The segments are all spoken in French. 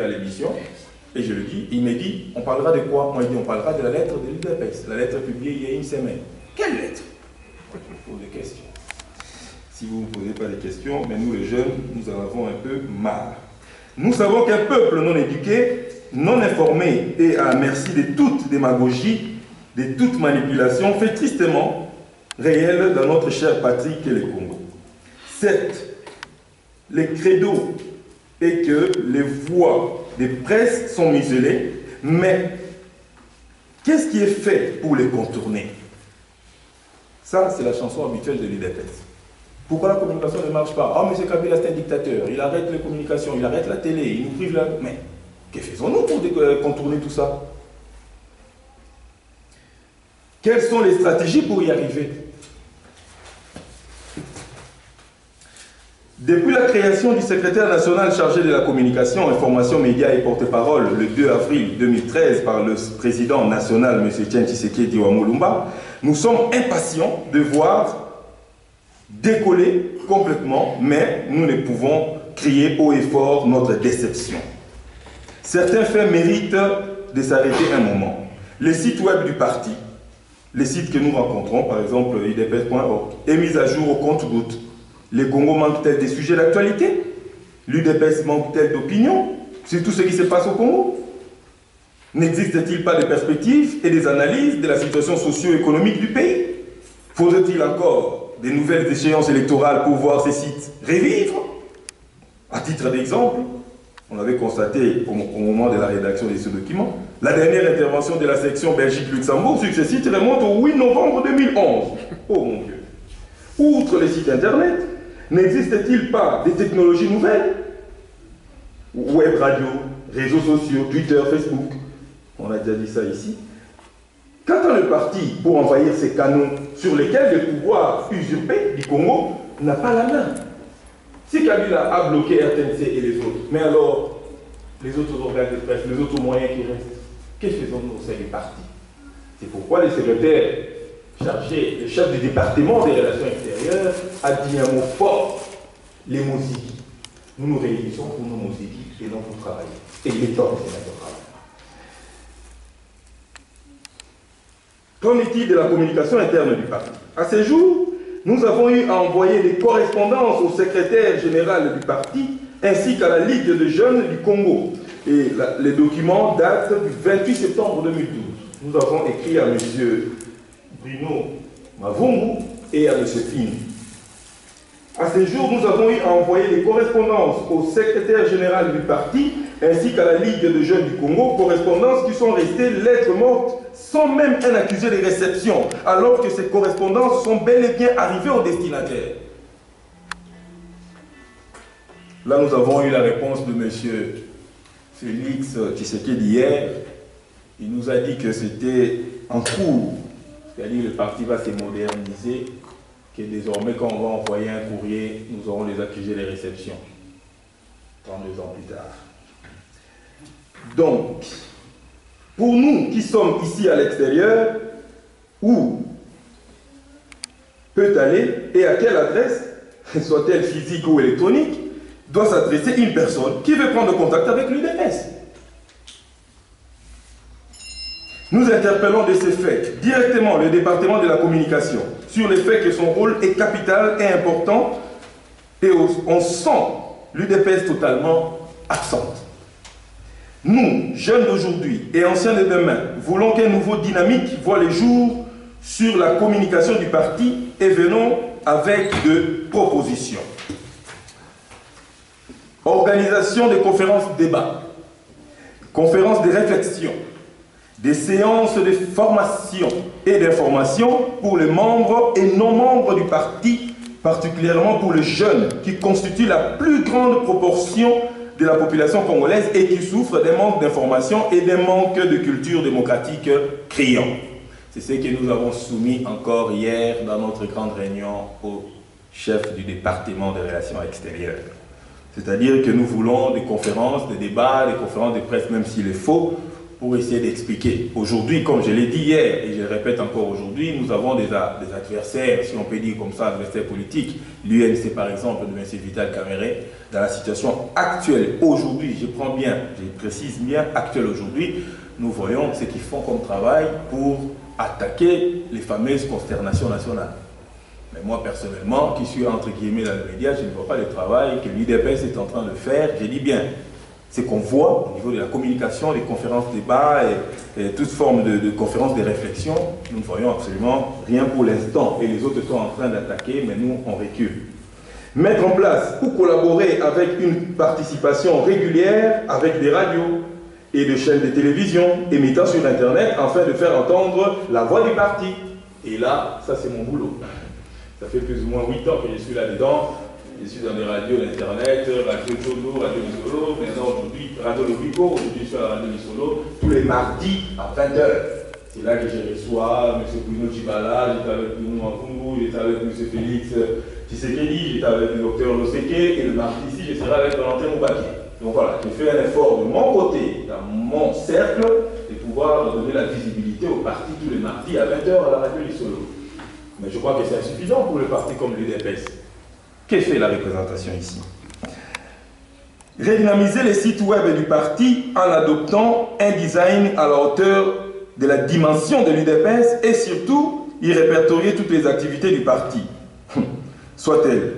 à l'émission, et je le dis, il me dit, on parlera de quoi? Moi, il dit, on parlera de la lettre de l'UDPS, la lettre publiée il y a une semaine. Quelle lettre? Je pose des questions. Si vous ne posez pas des questions, mais nous les jeunes, nous en avons un peu marre. Nous savons qu'un peuple non éduqué, non informé et à merci de toute démagogie, de toute manipulation, fait tristement réel dans notre chère patrie qu'est le Congo. Certes, le credo est que les voix des presses sont muselées, mais qu'est-ce qui est fait pour les contourner? Ça, c'est la chanson habituelle de l'UDPS. Pourquoi la communication ne marche pas? Ah, M. Kabila, c'est un dictateur, il arrête les communications, il arrête la télé, il nous prive la... Mais que faisons-nous pour contourner tout ça? Quelles sont les stratégies pour y arriver? Depuis la création du secrétaire national chargé de la communication, information, médias et porte-parole le 2 avril 2013 par le président national M. Etienne Tshisekedi Mulumba, nous sommes impatients de voir décoller complètement, mais nous ne pouvons crier haut et fort notre déception. Certains faits méritent de s'arrêter un moment. Les sites web du parti, les sites que nous rencontrons, par exemple idps.org, est mis à jour au compte-gouttes. Les Congo manquent-ils des sujets d'actualité? L'UDPS manque-t-elle d'opinion sur tout ce qui se passe au Congo? N'existe-t-il pas de perspectives et des analyses de la situation socio-économique du pays? Faudrait-il encore des nouvelles échéances électorales pour voir ces sites revivre? À titre d'exemple, on avait constaté au moment de la rédaction de ce document, la dernière intervention de la section Belgique-Luxembourg sur ce site remonte au 8 novembre 2011. Oh mon Dieu! Outre les sites internet, n'existe-t-il pas des technologies nouvelles? Web radio, réseaux sociaux, Twitter, Facebook. On a déjà dit ça ici. Qu'attend le parti pour envahir ces canaux sur lesquels le pouvoir usurpé du Congo n'a pas la main? Si Kabila a bloqué RTNC et les autres, mais alors les autres organes de presse, les autres moyens qui restent, que faisons-nous au sein du parti? C'est pourquoi le secrétaire chargé, le chef du département des relations extérieures, a dit un mot fort: les Moziki. Nous nous réunissons pour nos Moziki et non pour travailler. Et il est temps de se mettre au travail. Qu'en est-il de la communication interne du parti? À ce jour, nous avons eu à envoyer des correspondances au secrétaire général du parti ainsi qu'à la Ligue de jeunes du Congo. Et les documents datent du 28 septembre 2012. Nous avons écrit à M. Bruno Mavungu et à M. Fini. À ce jour, nous avons eu à envoyer des correspondances au secrétaire général du parti ainsi qu'à la Ligue de jeunes du Congo, correspondances qui sont restées lettres mortes sans même un accusé de réception, alors que ces correspondances sont bel et bien arrivées au destinataire. Là, nous avons eu la réponse de M. Félix Tshisekedi hier. Il nous a dit que c'était en cours, c'est-à-dire que le parti va se moderniser, que désormais, quand on va envoyer un courrier, nous aurons les accusés de réception, 32 ans plus tard. Donc, pour nous qui sommes ici à l'extérieur, où peut aller et à quelle adresse, soit-elle physique ou électronique, doit s'adresser une personne qui veut prendre contact avec l'UDPS. Nous interpellons de ces faits directement le département de la communication sur le fait que son rôle est capital et important et on sent l'UDPS totalement absente. Nous, jeunes d'aujourd'hui et anciens de demain, voulons qu'un nouveau dynamique voit le jour sur la communication du parti et venons avec de propositions. Organisation des conférences débats, conférences de réflexion, des séances de formation et d'information pour les membres et non-membres du parti, particulièrement pour les jeunes qui constituent la plus grande proportion de la population congolaise et qui souffrent d'un manque d'information et d'un manque de culture démocratique criant. C'est ce que nous avons soumis encore hier dans notre grande réunion au chef du département des relations extérieures. C'est-à-dire que nous voulons des conférences, des débats, des conférences de presse, même s'il est faux, pour essayer d'expliquer. Aujourd'hui, comme je l'ai dit hier, et je le répète encore aujourd'hui, nous avons des adversaires, si on peut dire comme ça, adversaires politiques. L'UNC, par exemple, de M. Vital Caméré, dans la situation actuelle, aujourd'hui, je prends bien, je précise bien, actuelle aujourd'hui, nous voyons ce qu'ils font comme travail pour attaquer les fameuses consternations nationales. Mais moi, personnellement, qui suis entre guillemets dans les médias, je ne vois pas le travail que l'UDPS est en train de faire. Je dis bien, ce qu'on voit au niveau de la communication, des conférences débats et toute forme de conférences de réflexion, nous ne voyons absolument rien pour l'instant. Et les autres sont en train d'attaquer, mais nous, on recule. Mettre en place ou collaborer avec une participation régulière avec des radios et des chaînes de télévision émettant sur Internet afin de faire entendre la voix du parti. Et là, ça c'est mon boulot. Ça fait plus ou moins 8 ans que je suis là-dedans. Je suis dans les radios d'Internet, Radio Solo, Radio Solo, maintenant aujourd'hui, Radio Lobico, aujourd'hui je suis à la Radio Solo, tous les mardis à 20h. C'est là que je reçois M. Bruno Chibala, j'étais avec Bruno Makungu, j'étais avec M. Félix Tshisekedi, j'étais avec le Dr Loseke, et le mardi ici, je serai avec Valentin Moubaki. Donc voilà, j'ai fait un effort de mon côté, dans mon cercle, de pouvoir donner la visibilité au parti tous les mardis à 20h à la Radio Solo. Mais je crois que c'est insuffisant pour le parti comme l'UDPS. Qu'est-ce que fait la représentation ici? Redynamiser les sites web du parti en adoptant un design à la hauteur de la dimension de l'UDPS et surtout y répertorier toutes les activités du parti. Soit-elles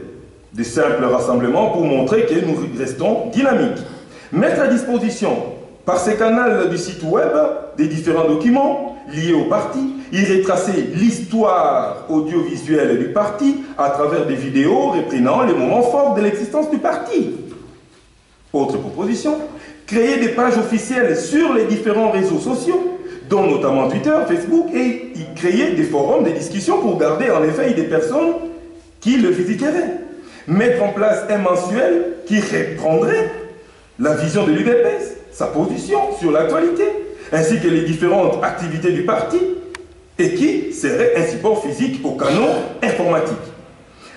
de simples rassemblements pour montrer que nous restons dynamiques. Mettre à disposition par ces canaux du site web des différents documents liés au parti, y retracer l'histoire audiovisuelle du parti à travers des vidéos reprenant les moments forts de l'existence du parti. Autre proposition, créer des pages officielles sur les différents réseaux sociaux, dont notamment Twitter, Facebook, et y créer des forums de discussion pour garder en éveil des personnes qui le visiteraient. Mettre en place un mensuel qui reprendrait la vision de l'UDPS, sa position sur l'actualité, ainsi que les différentes activités du parti, et qui serait un support physique aux canaux informatiques.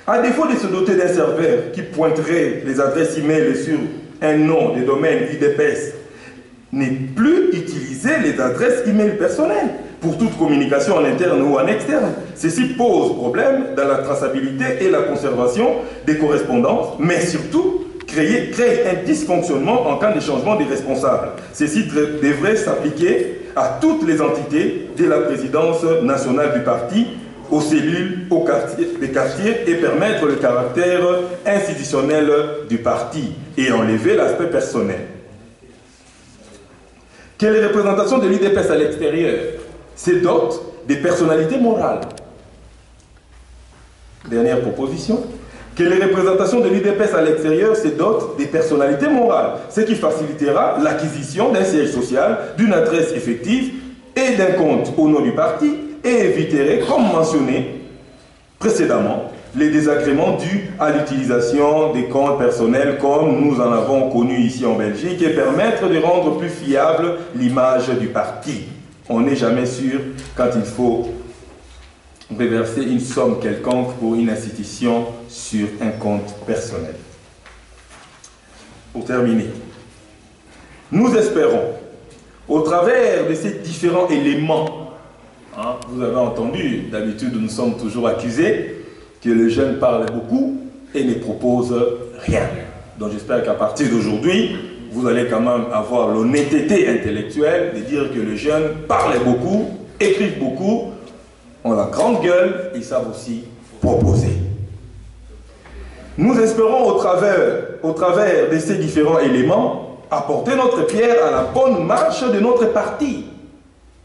À défaut de se doter d'un serveur qui pointerait les adresses e-mail sur un nom de domaine UDPS, n'est plus utiliser les adresses e-mail personnelles pour toute communication en interne ou en externe. Ceci pose problème dans la traçabilité et la conservation des correspondances, mais surtout crée un dysfonctionnement en cas de changement des responsables. Ceci devrait s'appliquer à toutes les entités de la présidence nationale du parti, aux cellules, des quartiers et permettre le caractère institutionnel du parti et enlever l'aspect personnel. Quelle représentation de l'UDPS à l'extérieur? C'est dote des personnalités morales. Dernière proposition. Que les représentations de l'UDPS à l'extérieur se dotent des personnalités morales, ce qui facilitera l'acquisition d'un siège social, d'une adresse effective et d'un compte au nom du parti et éviterait, comme mentionné précédemment, les désagréments dus à l'utilisation des comptes personnels comme nous en avons connu ici en Belgique et permettre de rendre plus fiable l'image du parti. On n'est jamais sûr quand il faut reverser une somme quelconque pour une institution sur un compte personnel. Pour terminer, nous espérons, au travers de ces différents éléments, vous avez entendu, d'habitude nous sommes toujours accusés que les jeunes parlent beaucoup et ne proposent rien. Donc j'espère qu'à partir d'aujourd'hui, vous allez quand même avoir l'honnêteté intellectuelle de dire que les jeunes parlent beaucoup, écrivent beaucoup, ont la grande gueule, ils savent aussi proposer. Nous espérons au travers de ces différents éléments apporter notre pierre à la bonne marche de notre parti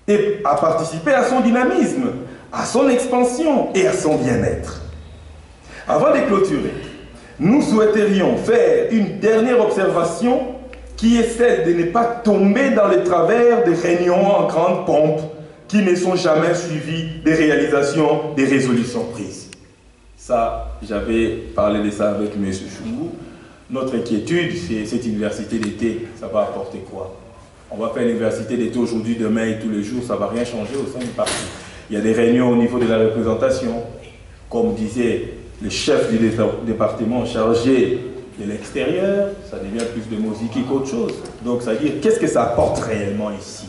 et à participer à son dynamisme, à son expansion et à son bien-être. Avant de clôturer, nous souhaiterions faire une dernière observation qui est celle de ne pas tomber dans les travers des réunions en grande pompe qui ne sont jamais suivies des réalisations, des résolutions prises. Ça, j'avais parlé de ça avec M. Chungu. Notre inquiétude, c'est cette université d'été, ça va apporter quoi? On va faire l'université d'été aujourd'hui, demain et tous les jours, ça ne va rien changer au sein du parti. Il y a des réunions au niveau de la représentation, comme disait le chef du département chargé de l'extérieur, ça devient plus de musique qu'autre chose. Donc, ça veut dire, qu'est-ce que ça apporte réellement ici?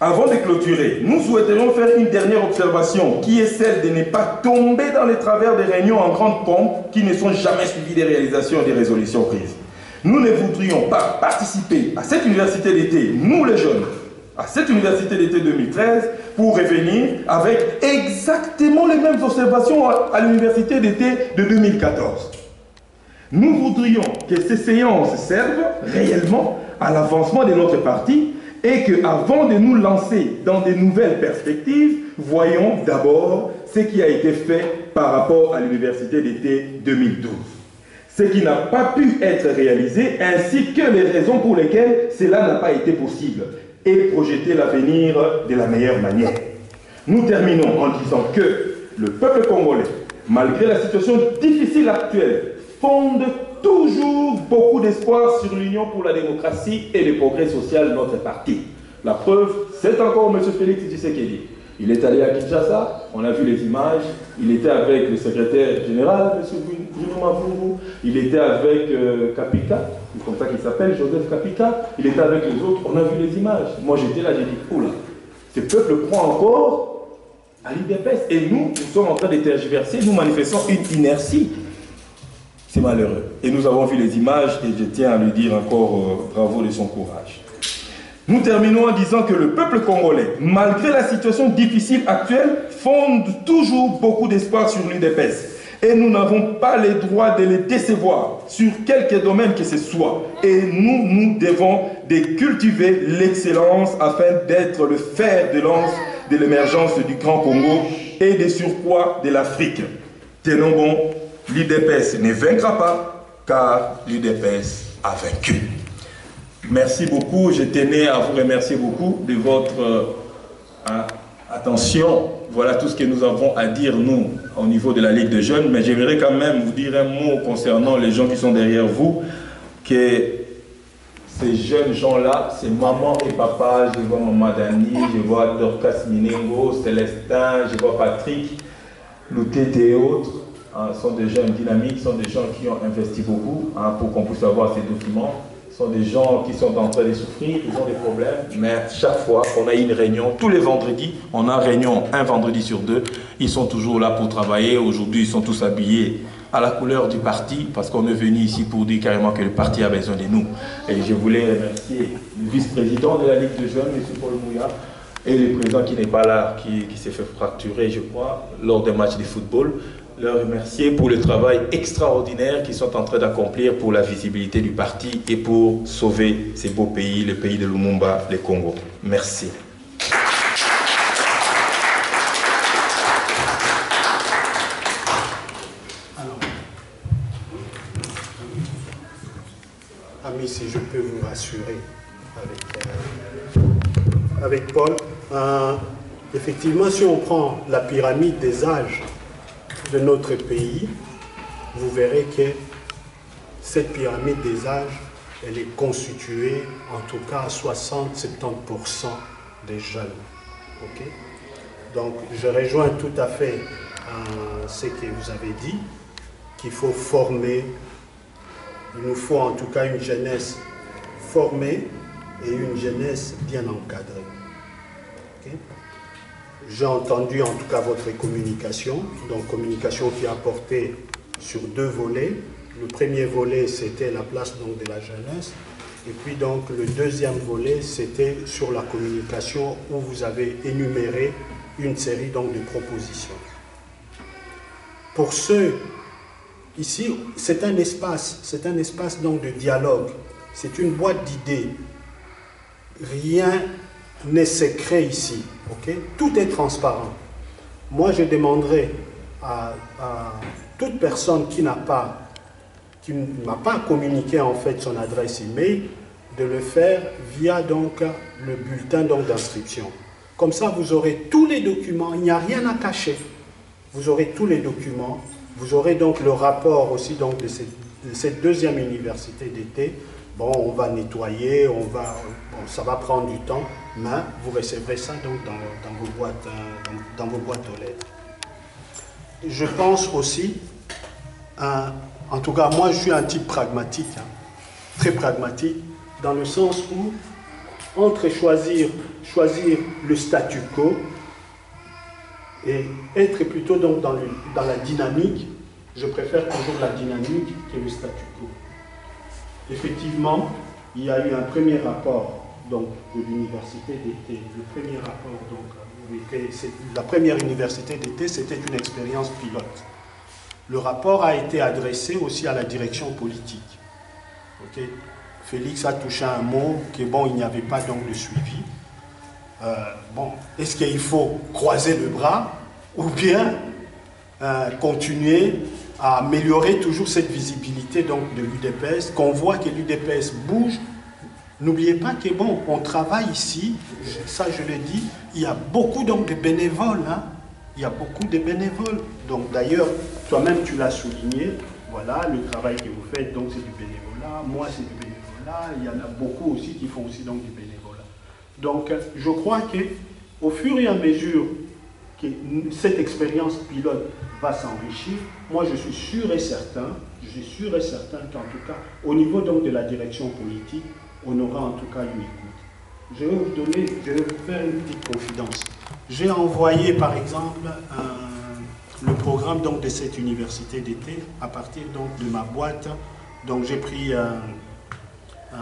Avant de clôturer, nous souhaiterions faire une dernière observation qui est celle de ne pas tomber dans les travers des réunions en grande pompe qui ne sont jamais suivies des réalisations et des résolutions prises. Nous ne voudrions pas participer à cette université d'été, nous les jeunes, à cette université d'été 2013 pour revenir avec exactement les mêmes observations à l'université d'été de 2014. Nous voudrions que ces séances servent réellement à l'avancement de notre parti et qu'avant de nous lancer dans de nouvelles perspectives, voyons d'abord ce qui a été fait par rapport à l'université d'été 2012. Ce qui n'a pas pu être réalisé ainsi que les raisons pour lesquelles cela n'a pas été possible et projeter l'avenir de la meilleure manière. Nous terminons en disant que le peuple congolais, malgré la situation difficile actuelle, fonde toujours beaucoup d'espoir sur l'Union pour la démocratie et le progrès social de notre parti. La preuve, c'est encore M. Félix Tshisekedi. Il est allé à Kinshasa, on a vu les images, il était avec le secrétaire général, M. Bruno Mavungu, il était avec Kapika, c'est comme ça qu'il s'appelle, Joseph Kapika, il était avec les autres, on a vu les images. Moi j'étais là, j'ai dit, oula, ce peuple croit encore à l'UDPS et nous sommes en train de tergiverser, nous manifestons une inertie. C'est malheureux. Et nous avons vu les images et je tiens à lui dire encore bravo de son courage. Nous terminons en disant que le peuple congolais, malgré la situation difficile actuelle, fonde toujours beaucoup d'espoir sur l'UDPS. Et nous n'avons pas le droit de les décevoir sur quelque domaine que ce soit. Et nous devons cultiver l'excellence afin d'être le fer de lance de l'émergence du Grand Congo et des surpoids de l'Afrique. Tenons bon. L'UDPS ne vaincra pas, car l'UDPS a vaincu. Merci beaucoup. Je tenais à vous remercier beaucoup de votre attention. Voilà tout ce que nous avons à dire, nous, au niveau de la Ligue des jeunes. Mais j'aimerais quand même vous dire un mot concernant les gens qui sont derrière vous, que ces jeunes gens-là, c'est maman et papa. Je vois maman Dani, je vois Dorcas Minengo, Célestin, je vois Patrick, Loutete et autres. Sont des jeunes dynamiques, sont des gens qui ont investi beaucoup pour qu'on puisse avoir ces documents. Sont des gens qui sont en train de souffrir, ils ont des problèmes. Mais chaque fois qu'on a une réunion, tous les vendredis, on a réunion un vendredi sur deux, ils sont toujours là pour travailler. Aujourd'hui, ils sont tous habillés à la couleur du parti parce qu'on est venu ici pour dire carrément que le parti a besoin de nous. Et je voulais remercier le vice-président de la Ligue des jeunes, M. Paul Mouya, et le président qui n'est pas là, qui s'est fait fracturer, je crois, lors des matchs de football. Leur remercier pour le travail extraordinaire qu'ils sont en train d'accomplir pour la visibilité du parti et pour sauver ces beaux pays, le pays de Lumumba, le Congo. Merci. Alors, amis, si je peux vous rassurer avec Paul, effectivement, si on prend la pyramide des âges de notre pays, vous verrez que cette pyramide des âges, elle est constituée en tout cas à 60-70% des jeunes. Okay? Donc je rejoins tout à fait ce que vous avez dit, qu'il faut former, il nous faut en tout cas une jeunesse formée et une jeunesse bien encadrée. Okay? J'ai entendu en tout cas votre communication, donc communication qui a porté sur deux volets. Le premier volet, c'était la place donc, de la jeunesse. Et puis donc le deuxième volet, c'était sur la communication où vous avez énuméré une série donc, de propositions. Pour ceux ici, c'est un espace donc, de dialogue. C'est une boîte d'idées. Rien n'est secret ici. Okay? Tout est transparent. Moi, je demanderai à toute personne qui ne m'a pas communiqué en fait son adresse email de le faire via donc le bulletin d'inscription. Comme ça, vous aurez tous les documents. Il n'y a rien à cacher. Vous aurez tous les documents. Vous aurez donc le rapport aussi donc de cette deuxième université d'été. Bon, on va nettoyer, ça va prendre du temps, mais vous recevrez ça donc dans vos boîtes aux lettres. Je pense aussi, en tout cas moi je suis un type pragmatique, très pragmatique, dans le sens où entre choisir le statu quo et être plutôt donc dans la dynamique, je préfère toujours la dynamique que le statu quo. Effectivement, il y a eu un premier rapport donc, de l'université d'été. Le premier rapport, la première université d'été, c'était une expérience pilote. Le rapport a été adressé aussi à la direction politique. Okay. Félix a touché un mot que bon, il n'y avait pas donc de suivi. Bon, est-ce qu'il faut croiser le bras ou bien continuer à améliorer toujours cette visibilité donc, de l'UDPS, qu'on voit que l'UDPS bouge. N'oubliez pas que bon, on travaille ici, ça je le dis, il y a beaucoup donc, de bénévoles. Hein. Il y a beaucoup de bénévoles. Donc d'ailleurs, toi-même tu l'as souligné, voilà, le travail que vous faites, donc c'est du bénévolat, moi c'est du bénévolat, il y en a beaucoup aussi qui font aussi donc du bénévolat. Donc je crois qu'au fur et à mesure que cette expérience pilote va s'enrichir, moi je suis sûr et certain qu'en tout cas, au niveau donc de la direction politique, on aura en tout cas une écoute. Je vais vous faire une petite confidence. J'ai envoyé par exemple le programme donc, de cette université d'été à partir donc, de ma boîte. Donc j'ai pris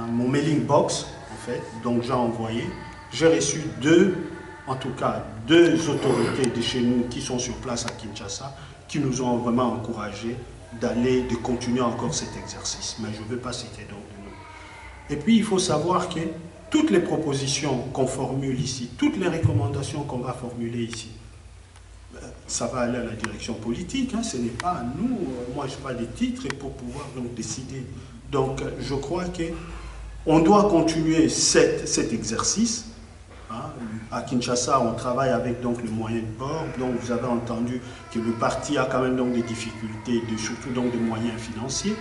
mon mailing box en fait, donc j'ai envoyé. J'ai reçu deux autorités de chez nous qui sont sur place à Kinshasa, qui nous ont vraiment encouragés de continuer encore cet exercice. Mais je ne veux pas citer donc de nom. Et puis il faut savoir que toutes les propositions qu'on formule ici, toutes les recommandations qu'on va formuler ici, ça va aller à la direction politique, hein, ce n'est pas à nous, moi je n'ai pas de titres pour pouvoir donc décider. Donc je crois qu'on doit continuer cet exercice. Hein. À Kinshasa, on travaille avec donc, le moyen de bord, donc vous avez entendu que le parti a quand même donc, des difficultés, surtout donc, des moyens financiers.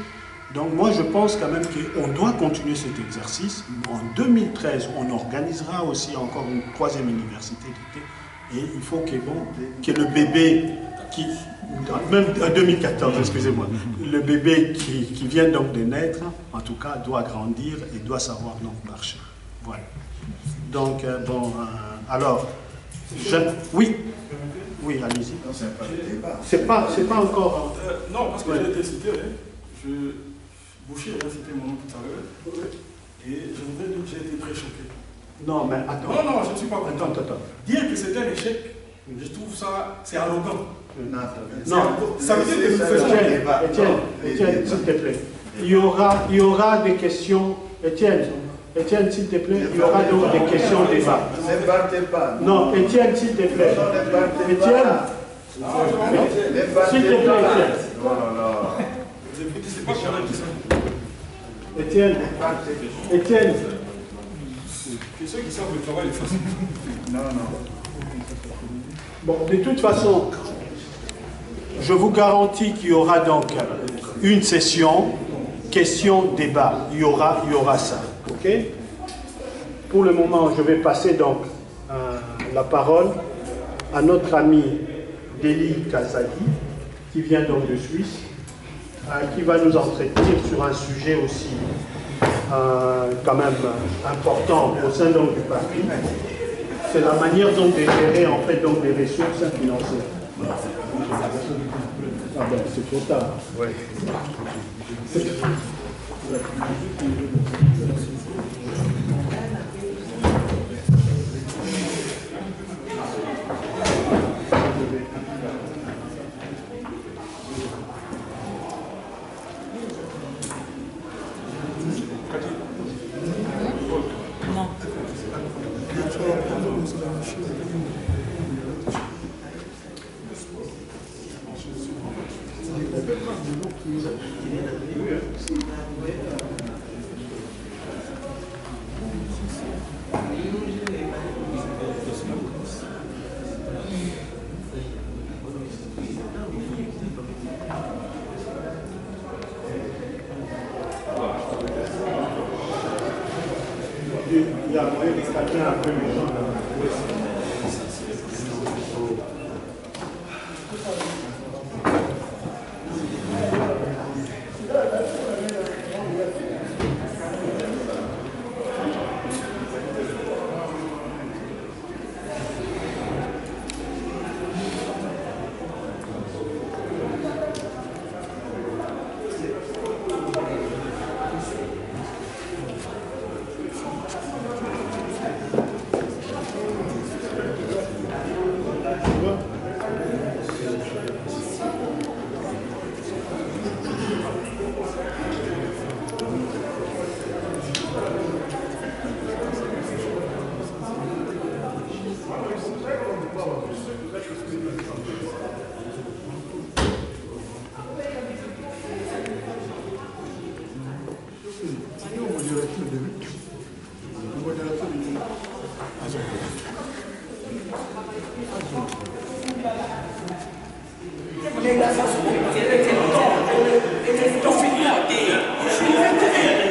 Donc moi je pense quand même qu'on doit continuer cet exercice. En 2013, on organisera aussi encore une troisième université d'été. Et il faut que le bébé même en 2014, excusez-moi, le bébé qui vient donc de naître, en tout cas, doit grandir et doit savoir donc marcher. Voilà. Donc, alors, oui, allez-y. C'est pas encore... non, parce que j'ai été cité, Boucher a cité mon nom tout à l'heure, et je voudrais dire que j'ai été très choqué. Non, mais attends. Non, je ne suis pas content. Attends. Dire que c'est un échec, je trouve ça, c'est arrogant. Non, ça veut dire que nous faisons... Étienne, s'il te plaît. Il y aura des questions. Étienne, s'il te plaît, il y aura donc des questions débat. Ne partez pas. Non, Étienne, s'il te plaît. Étienne, s'il te plaît, Étienne. C'est pas correct, ça. Étienne. Que ceux qui savent le travail le fassent. Non. Bon, de toute façon, je vous garantis qu'il y aura donc une session, question-débat. Il y aura ça. Ok? Pour le moment, je vais passer donc la parole à notre ami Deli Kazadi, qui vient donc de Suisse, qui va nous entretenir sur un sujet aussi quand même important au sein donc, du parti. C'est la manière dont de gérer en fait donc les ressources financières. Ah ben c'est trop tard. Oui. Il y a moyen de calmer un peu les gens là. Lei la sa su, e le